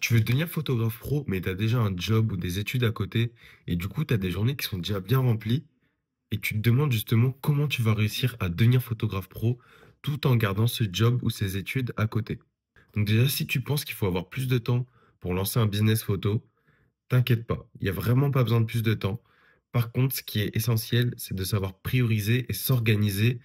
Tu veux devenir photographe pro, mais tu as déjà un job ou des études à côté, et du coup, tu as des journées qui sont déjà bien remplies, et tu te demandes justement comment tu vas réussir à devenir photographe pro tout en gardant ce job ou ces études à côté. Donc déjà, si tu penses qu'il faut avoir plus de temps pour lancer un business photo, t'inquiète pas, il n'y a vraiment pas besoin de plus de temps. Par contre, ce qui est essentiel, c'est de savoir prioriser et s'organiser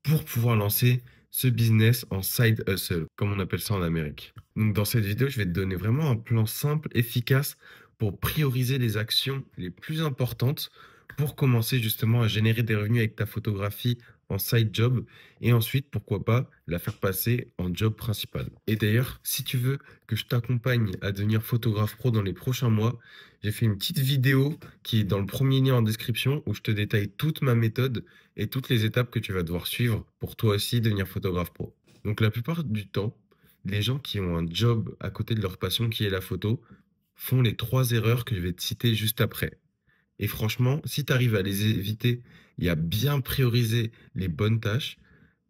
pour pouvoir lancer ce business en side hustle, comme on appelle ça en Amérique. Donc dans cette vidéo, je vais te donner vraiment un plan simple, efficace pour prioriser les actions les plus importantes pour commencer justement à générer des revenus avec ta photographie en side job et ensuite, pourquoi pas, la faire passer en job principal. Et d'ailleurs, si tu veux que je t'accompagne à devenir photographe pro dans les prochains mois, j'ai fait une petite vidéo qui est dans le premier lien en description où je te détaille toute ma méthode et toutes les étapes que tu vas devoir suivre pour toi aussi devenir photographe pro. Donc la plupart du temps, les gens qui ont un job à côté de leur passion qui est la photo font les trois erreurs que je vais te citer juste après. Et franchement, si tu arrives à les éviter et à bien prioriser les bonnes tâches,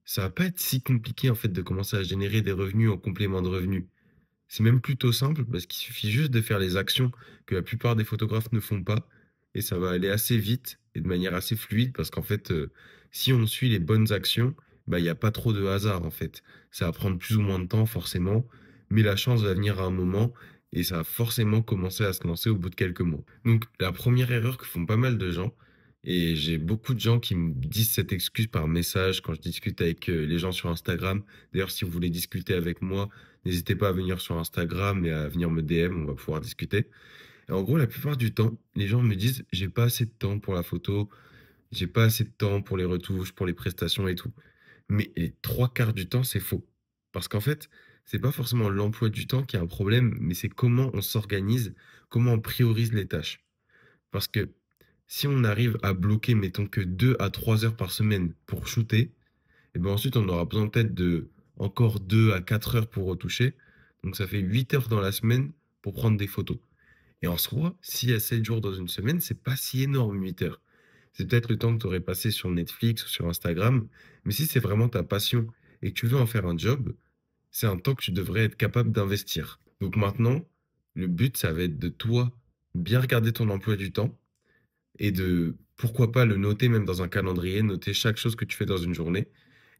ça va pas être si compliqué en fait de commencer à générer des revenus en complément de revenus. C'est même plutôt simple parce qu'il suffit juste de faire les actions que la plupart des photographes ne font pas et ça va aller assez vite et de manière assez fluide parce qu'en fait, si on suit les bonnes actions, bah, il n'y a pas trop de hasard en fait. Ça va prendre plus ou moins de temps forcément, mais la chance va venir à un moment et ça va forcément commencer à se lancer au bout de quelques mois. Donc, la première erreur que font pas mal de gens, et j'ai beaucoup de gens qui me disent cette excuse par message quand je discute avec les gens sur Instagram. D'ailleurs, si vous voulez discuter avec moi, n'hésitez pas à venir sur Instagram et à venir me DM, on va pouvoir discuter. Et en gros, la plupart du temps, les gens me disent, j'ai pas assez de temps pour la photo, j'ai pas assez de temps pour les retouches, pour les prestations et tout. Mais les trois quarts du temps, c'est faux. Parce qu'en fait, c'est pas forcément l'emploi du temps qui est un problème, mais c'est comment on s'organise, comment on priorise les tâches. Parce que si on arrive à bloquer, mettons que 2 à 3 heures par semaine pour shooter, et ben ensuite on aura besoin peut-être de encore 2 à 4 heures pour retoucher. Donc ça fait 8 heures dans la semaine pour prendre des photos. Et en soi, s'il y a 7 jours dans une semaine, c'est pas si énorme 8 heures. C'est peut-être le temps que tu aurais passé sur Netflix ou sur Instagram, mais si c'est vraiment ta passion et que tu veux en faire un job, c'est un temps que tu devrais être capable d'investir. Donc maintenant, le but, ça va être de toi bien regarder ton emploi du temps et de, pourquoi pas, le noter même dans un calendrier, noter chaque chose que tu fais dans une journée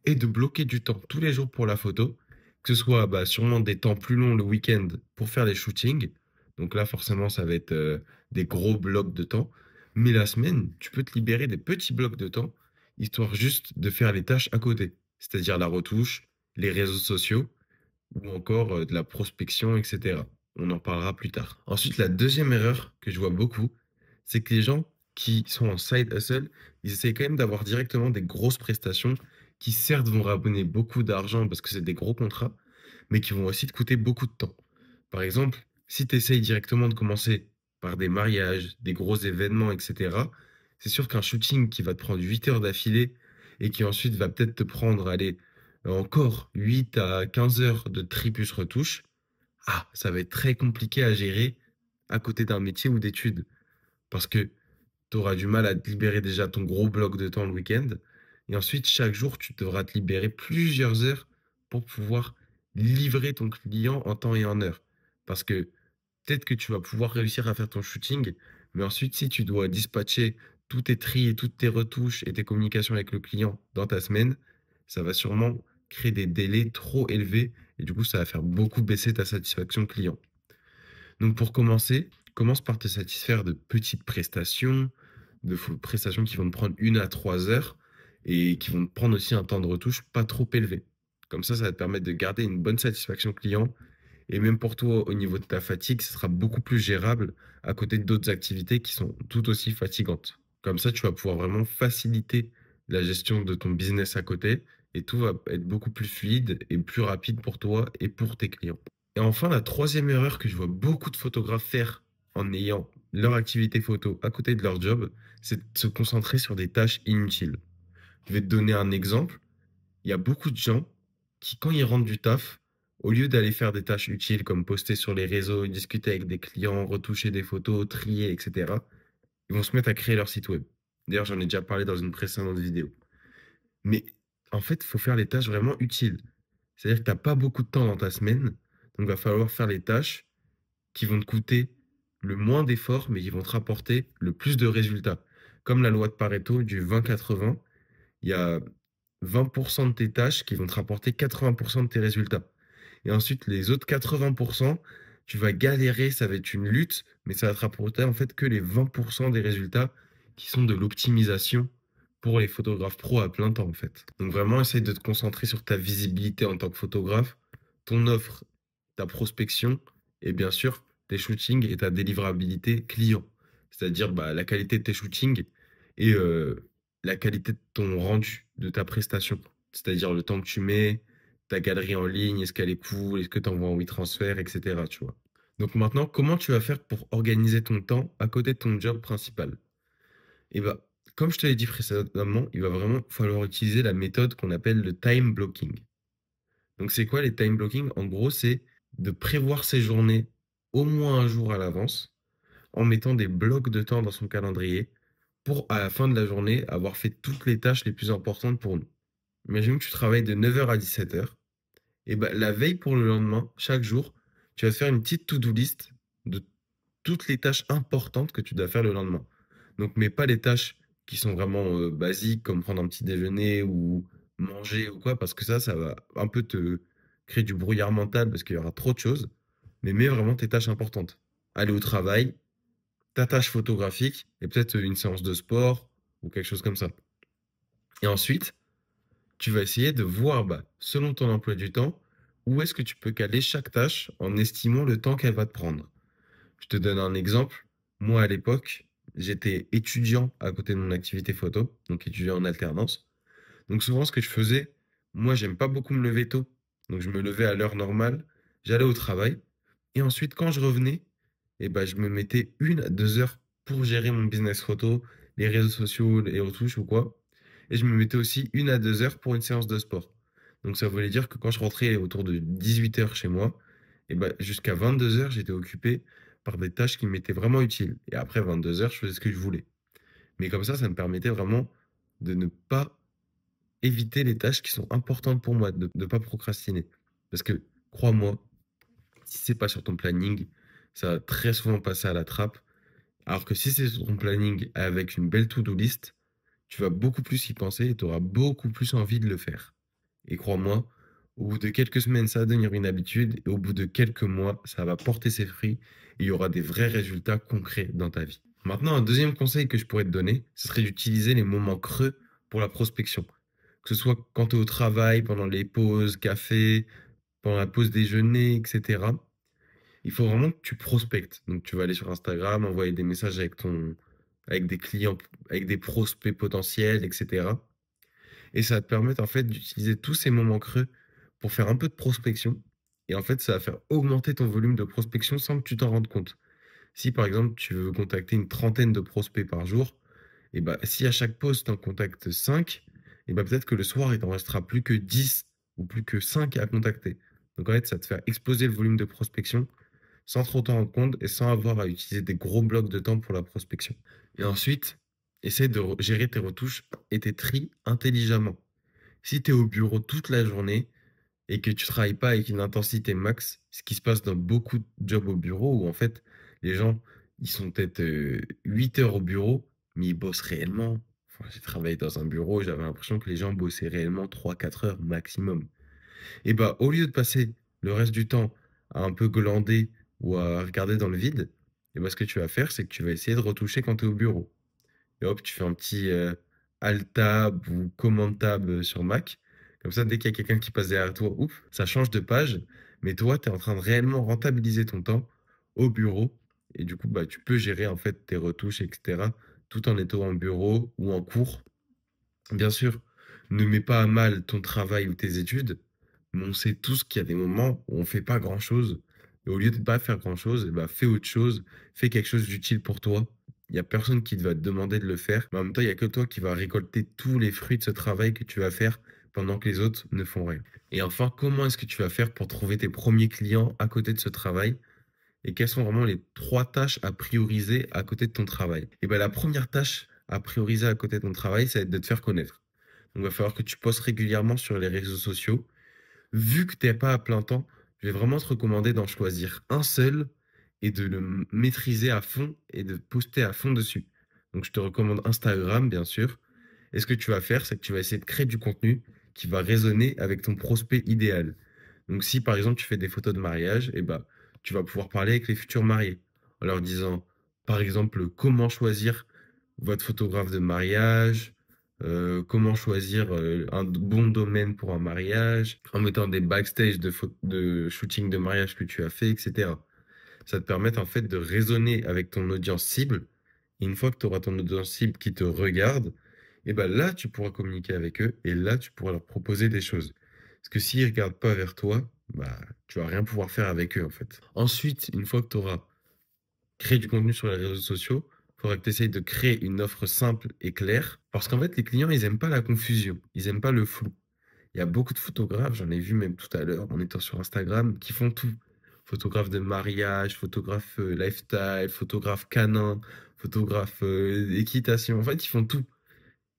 et de bloquer du temps tous les jours pour la photo, que ce soit bah, sûrement des temps plus longs le week-end pour faire les shootings. Donc là, forcément, ça va être des gros blocs de temps. Mais la semaine, tu peux te libérer des petits blocs de temps, histoire juste de faire les tâches à côté, c'est-à-dire la retouche, les réseaux sociaux ou encore de la prospection, etc. On en parlera plus tard. Ensuite, la deuxième erreur que je vois beaucoup, c'est que les gens qui sont en side hustle, ils essayent quand même d'avoir directement des grosses prestations qui certes vont ramener beaucoup d'argent parce que c'est des gros contrats, mais qui vont aussi te coûter beaucoup de temps. Par exemple, si tu essayes directement de commencer par des mariages, des gros événements, etc., c'est sûr qu'un shooting qui va te prendre 8 heures d'affilée et qui ensuite va peut-être te prendre, allez, encore 8 à 15 heures de tri plus retouche, ah, ça va être très compliqué à gérer à côté d'un métier ou d'études. Parce que tu auras du mal à te libérer déjà ton gros bloc de temps le week-end. Et ensuite, chaque jour, tu devras te libérer plusieurs heures pour pouvoir livrer ton client en temps et en heure. Parce que peut-être que tu vas pouvoir réussir à faire ton shooting, mais ensuite, si tu dois dispatcher tous tes tris et toutes tes retouches et tes communications avec le client dans ta semaine, ça va sûrement créer des délais trop élevés et du coup, ça va faire beaucoup baisser ta satisfaction client. Donc pour commencer, commence par te satisfaire de petites prestations, prestations qui vont te prendre 1 à 3 heures et qui vont te prendre aussi un temps de retouche pas trop élevé. Comme ça va te permettre de garder une bonne satisfaction client et même pour toi au niveau de ta fatigue, ce sera beaucoup plus gérable à côté d'autres activités qui sont tout aussi fatigantes. Comme ça, tu vas pouvoir vraiment faciliter la gestion de ton business à côté et tout va être beaucoup plus fluide et plus rapide pour toi et pour tes clients. Et enfin, la troisième erreur que je vois beaucoup de photographes faire en ayant leur activité photo à côté de leur job, c'est de se concentrer sur des tâches inutiles. Je vais te donner un exemple. Il y a beaucoup de gens qui, quand ils rentrent du taf, au lieu d'aller faire des tâches utiles comme poster sur les réseaux, discuter avec des clients, retoucher des photos, trier, etc., ils vont se mettre à créer leur site web. D'ailleurs, j'en ai déjà parlé dans une précédente vidéo. Mais en fait, il faut faire les tâches vraiment utiles. C'est-à-dire que tu n'as pas beaucoup de temps dans ta semaine, donc il va falloir faire les tâches qui vont te coûter le moins d'efforts, mais qui vont te rapporter le plus de résultats. Comme la loi de Pareto du 20-80, il y a 20% de tes tâches qui vont te rapporter 80% de tes résultats. Et ensuite, les autres 80%, tu vas galérer, ça va être une lutte, mais ça va te rapporter en fait que les 20% des résultats qui sont de l'optimisation pour les photographes pro à plein temps en fait. Donc vraiment, essaye de te concentrer sur ta visibilité en tant que photographe, ton offre, ta prospection et bien sûr tes shootings et ta délivrabilité client. C'est-à-dire bah, la qualité de tes shootings et la qualité de ton rendu, de ta prestation. C'est-à-dire le temps que tu mets, ta galerie en ligne, est-ce qu'elle est cool, est-ce que tu envoies en WeTransfer, etc. Tu vois. Donc maintenant, comment tu vas faire pour organiser ton temps à côté de ton job principal? Et bah, comme je te l'ai dit précédemment, il va vraiment falloir utiliser la méthode qu'on appelle le time blocking. Donc c'est quoi les time blocking? En gros, c'est de prévoir ses journées au moins un jour à l'avance en mettant des blocs de temps dans son calendrier pour, à la fin de la journée, avoir fait toutes les tâches les plus importantes pour nous. Imagine que tu travailles de 9 heures à 17 heures. Et ben, la veille pour le lendemain, chaque jour, tu vas te faire une petite to-do list de toutes les tâches importantes que tu dois faire le lendemain. Donc, mais pas les tâches qui sont vraiment basiques, comme prendre un petit déjeuner ou manger ou quoi, parce que ça va un peu te créer du brouillard mental parce qu'il y aura trop de choses. Mais mets vraiment tes tâches importantes. Aller au travail, ta tâche photographique et peut-être une séance de sport ou quelque chose comme ça. Et ensuite, tu vas essayer de voir, bah, selon ton emploi du temps, où est-ce que tu peux caler chaque tâche en estimant le temps qu'elle va te prendre. Je te donne un exemple. Moi, à l'époque, j'étais étudiant à côté de mon activité photo, donc étudiant en alternance. Donc souvent, ce que je faisais, moi, j'aime pas beaucoup me lever tôt. Donc je me levais à l'heure normale, j'allais au travail, et ensuite, quand je revenais, eh ben, je me mettais 1 à 2 heures pour gérer mon business photo, les réseaux sociaux, les retouches ou quoi. Et je me mettais aussi 1 à 2 heures pour une séance de sport. Donc ça voulait dire que quand je rentrais autour de 18 heures chez moi, eh ben, jusqu'à 22 heures, j'étais occupé par des tâches qui m'étaient vraiment utiles. Et après 22 heures, je faisais ce que je voulais. Mais comme ça me permettait vraiment de ne pas éviter les tâches qui sont importantes pour moi, de ne pas procrastiner. Parce que, crois-moi, si c'est pas sur ton planning, ça va très souvent passer à la trappe. Alors que si c'est sur ton planning avec une belle to-do list, tu vas beaucoup plus y penser et tu auras beaucoup plus envie de le faire. Et crois-moi, au bout de quelques semaines, ça va devenir une habitude et au bout de quelques mois, ça va porter ses fruits et il y aura des vrais résultats concrets dans ta vie. Maintenant, un deuxième conseil que je pourrais te donner, ce serait d'utiliser les moments creux pour la prospection. Que ce soit quand tu es au travail, pendant les pauses, café, pendant la pause déjeuner, etc. Il faut vraiment que tu prospectes. Donc, tu vas aller sur Instagram, envoyer des messages avec des clients, avec des prospects potentiels, etc. Et ça va te permettre, en fait, d'utiliser tous ces moments creux pour faire un peu de prospection. Et en fait, ça va faire augmenter ton volume de prospection sans que tu t'en rendes compte. Si, par exemple, tu veux contacter une trentaine de prospects par jour, et bah, si à chaque poste, tu en contactes 5, et bah, peut-être que le soir, il t'en restera plus que 10 ou plus que 5 à contacter. Donc, en fait, ça te fait exploser le volume de prospection sans trop t'en rendre compte et sans avoir à utiliser des gros blocs de temps pour la prospection. Et ensuite, essaie de gérer tes retouches et tes tris intelligemment. Si tu es au bureau toute la journée et que tu travailles pas avec une intensité max, ce qui se passe dans beaucoup de jobs au bureau où en fait les gens ils sont peut-être 8 heures au bureau, mais ils bossent réellement. Enfin, j'ai travaillé dans un bureau, j'avais l'impression que les gens bossaient réellement 3 4 heures maximum. Et bah, au lieu de passer le reste du temps à un peu glander ou à regarder dans le vide, et bah, ce que tu vas faire, c'est que tu vas essayer de retoucher quand tu es au bureau. Et hop, tu fais un petit Alt Tab ou Command Tab sur Mac. Comme ça, dès qu'il y a quelqu'un qui passe derrière toi, ouf, ça change de page. Mais toi, tu es en train de réellement rentabiliser ton temps au bureau. Et du coup, bah, tu peux gérer en fait tes retouches, etc. tout en étant en bureau ou en cours. Bien sûr, ne mets pas à mal ton travail ou tes études, mais on sait tous qu'il y a des moments où on fait pas grand-chose. Et au lieu de pas faire grand-chose, eh ben, fais autre chose, fais quelque chose d'utile pour toi. Il y a personne qui va te demander de le faire, mais en même temps, il y a que toi qui vas récolter tous les fruits de ce travail que tu vas faire pendant que les autres ne font rien. Et enfin, comment est-ce que tu vas faire pour trouver tes premiers clients à côté de ce travail? Et quelles sont vraiment les 3 tâches à prioriser à côté de ton travail? Et ben, la première tâche à prioriser à côté de ton travail, ça va être de te faire connaître. Donc, il va falloir que tu postes régulièrement sur les réseaux sociaux. Vu que tu n'es pas à plein temps, je vais vraiment te recommander d'en choisir un seul et de le maîtriser à fond et de poster à fond dessus. Donc je te recommande Instagram, bien sûr. Et ce que tu vas faire, c'est que tu vas essayer de créer du contenu qui va résonner avec ton prospect idéal. Donc si par exemple tu fais des photos de mariage, eh ben, tu vas pouvoir parler avec les futurs mariés en leur disant, par exemple, comment choisir votre photographe de mariage, comment choisir un bon domaine pour un mariage, en mettant des backstage de shooting de mariage que tu as fait, etc. Ça te permet en fait de raisonner avec ton audience cible. Et une fois que tu auras ton audience cible qui te regarde, et ben là, tu pourras communiquer avec eux et là, tu pourras leur proposer des choses. Parce que s'ils ne regardent pas vers toi, bah, tu vas rien pouvoir faire avec eux en fait. Ensuite, une fois que tu auras créé du contenu sur les réseaux sociaux, il faudra que tu essayes de créer une offre simple et claire. Parce qu'en fait, les clients, ils n'aiment pas la confusion, ils n'aiment pas le flou. Il y a beaucoup de photographes, j'en ai vu même tout à l'heure en étant sur Instagram, qui font tout. Photographe de mariage, photographe lifestyle, photographe canin, photographe équitation. En fait, ils font tout.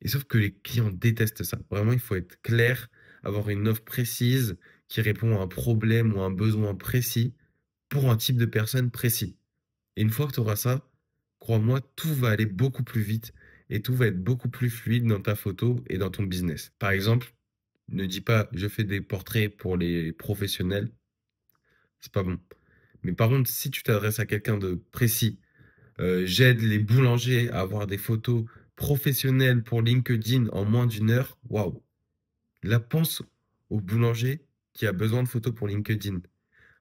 Et sauf que les clients détestent ça. Vraiment, il faut être clair, avoir une offre précise qui répond à un problème ou à un besoin précis pour un type de personne précis. Et une fois que tu auras ça, crois-moi, tout va aller beaucoup plus vite et tout va être beaucoup plus fluide dans ta photo et dans ton business. Par exemple, ne dis pas je fais des portraits pour les professionnels, c'est pas bon. Mais par contre, si tu t'adresses à quelqu'un de précis, j'aide les boulangers à avoir des photos professionnelles pour LinkedIn en moins d'une heure, waouh. Là, pense au boulanger qui a besoin de photos pour LinkedIn.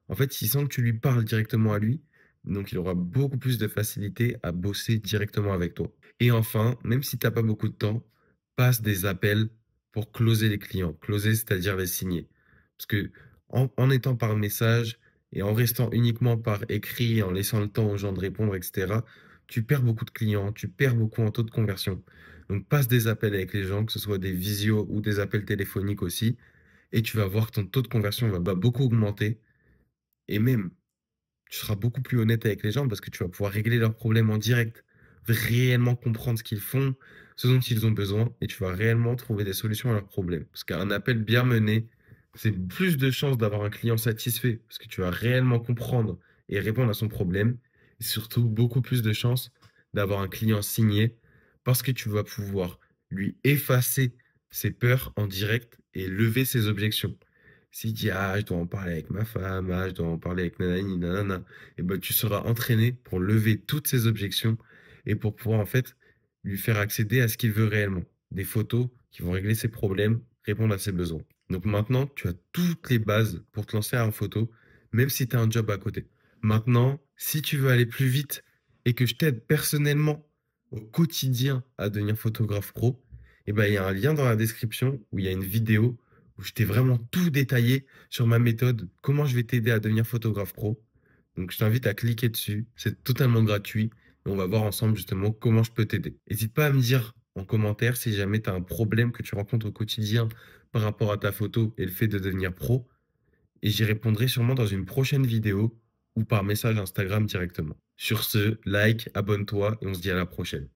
En fait, il sent que tu lui parles directement à lui, donc il aura beaucoup plus de facilité à bosser directement avec toi. Et enfin, même si tu as pas beaucoup de temps, passe des appels pour closer les clients. Closer, c'est-à-dire les signer. Parce que en étant par message et en restant uniquement par écrit, en laissant le temps aux gens de répondre, etc., tu perds beaucoup de clients, tu perds beaucoup en taux de conversion. Donc passe des appels avec les gens, que ce soit des visios ou des appels téléphoniques aussi, et tu vas voir que ton taux de conversion va beaucoup augmenter. Et même, tu seras beaucoup plus honnête avec les gens parce que tu vas pouvoir régler leurs problèmes en direct, réellement comprendre ce qu'ils font, ce dont ils ont besoin, et tu vas réellement trouver des solutions à leurs problèmes. Parce qu'un appel bien mené, c'est plus de chances d'avoir un client satisfait parce que tu vas réellement comprendre et répondre à son problème, et surtout beaucoup plus de chances d'avoir un client signé parce que tu vas pouvoir lui effacer ses peurs en direct et lever ses objections. S'il dit: «Ah, je dois en parler avec ma femme, ah, je dois en parler avec nanani nanana», et ben, tu seras entraîné pour lever toutes ces objections et pour pouvoir, en fait, lui faire accéder à ce qu'il veut réellement. Des photos qui vont régler ses problèmes, répondre à ses besoins. Donc maintenant, tu as toutes les bases pour te lancer en photo, même si tu as un job à côté. Maintenant, si tu veux aller plus vite et que je t'aide personnellement au quotidien à devenir photographe pro, et ben, il y a un lien dans la description où il y a une vidéo où je t'ai vraiment tout détaillé sur ma méthode, comment je vais t'aider à devenir photographe pro. Donc, je t'invite à cliquer dessus. C'est totalement gratuit. Et on va voir ensemble justement comment je peux t'aider. N'hésite pas à me dire en commentaire si jamais tu as un problème que tu rencontres au quotidien par rapport à ta photo et le fait de devenir pro. Et j'y répondrai sûrement dans une prochaine vidéo ou par message Instagram directement. Sur ce, like, abonne-toi et on se dit à la prochaine.